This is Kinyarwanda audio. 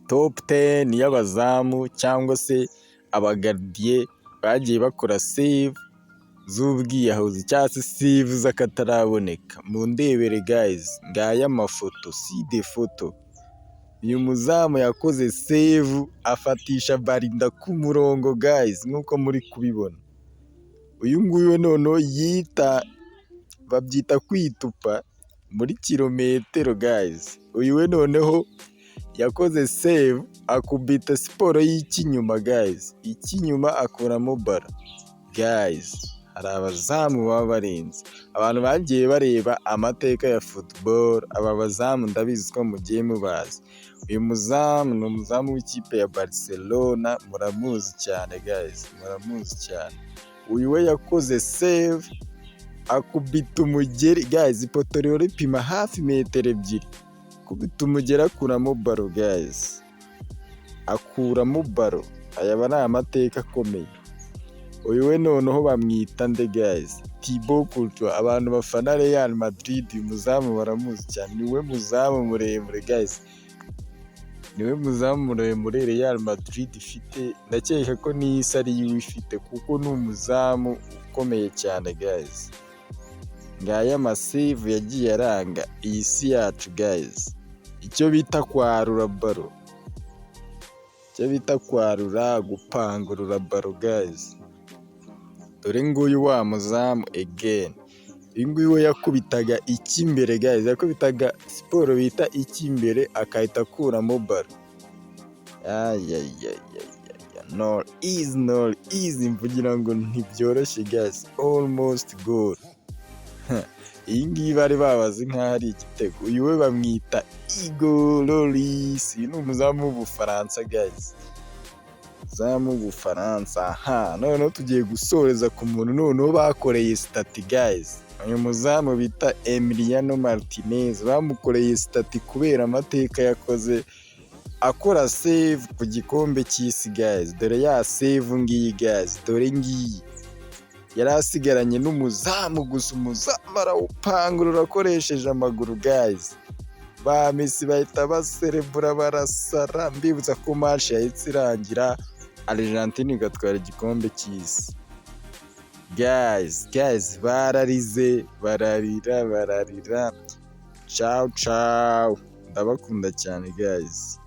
top 10 y'abazamu cyangwa se abagardie bagiye bakora save z'ubwiyahuzi cyangwa se save z'akataraboneka. Mu ndebere guys, ngaya amafoto, si de foto. Uyu muzamu yakoze save afatisha barinda ku murongo guys, nk'uko muri kubibona. Uyu nguyu noneho babyita kwitupa muri kilometero guys. Uyu we noneho yakoze save akubita siporo y'ikinyuma guys, ikinyuma akuramo baro guys. Hari abazamu baba barenze. Abantu bagiye bareba amateka ya football, aba bazamu ndabizi ko mugiye mubazi. Uyu muzamu ni umuzamu w'ikipe ya Barcelona, muramuzi cyane guys, muramuzi cyane. Uyu we yakoze save akubita umugeri guys, ipoto rero ripima hafi metero 2, akubita umugeri akuramo baro guys, akuramo baro. Aya aba ari amateka akomeye. Uyu we noneho bamwita nde guys? Thibaut Courtois. Abantu bafana Real Madrid uyu muzamu baramuzi cyane, niwe muzamu muremure guys, niwe muzamu muremure Real Madrid ifite. Ndakeka ko n'isi ari yo ifite kuko ni umuzamu ukomeye cyane guys. Ngaya amasave yagiye aranga iyi si yacu guys, icyo bita kwarura baro, icyo bita kwarura, gupangurura baro guys. Dore nguyu wa muzamu again. Uyu nguyu we yakubitaga icy'imbere guys, yakubitaga siporo bita icy'imbere akahita akuramo baro. No easy, mvugira ngo ntibyoroshye guys, almost goal. Iyi ngiyi bari babazi nk'aho ari igitego. Uyu we bamwita Igor Lloris, uyu ni umuzamu w'Ubufaransa guys, umuzamu w'Ubufaransa. Noneho tugiye gusoreza ku muntu noneho bakoreye stati guys. Uyu muzamu bita Emiliano Martinez, bamukoreye stati kubera amateka yakoze akora save ku gikombe cy'isi guys. Dore ya save ngiyi guys, dore ngiyi. Yari asigaranye n'umuzamu gusa, umuzamu arawupangurura akoresheje amaguru guys. Ba Messi bahita baserebura barasara. Mbibutsa ko match yahise irangira Argentine igatwara igikombe cy'isi guys. Bararize, bararira. Ciao, ndabakunda cyane guys.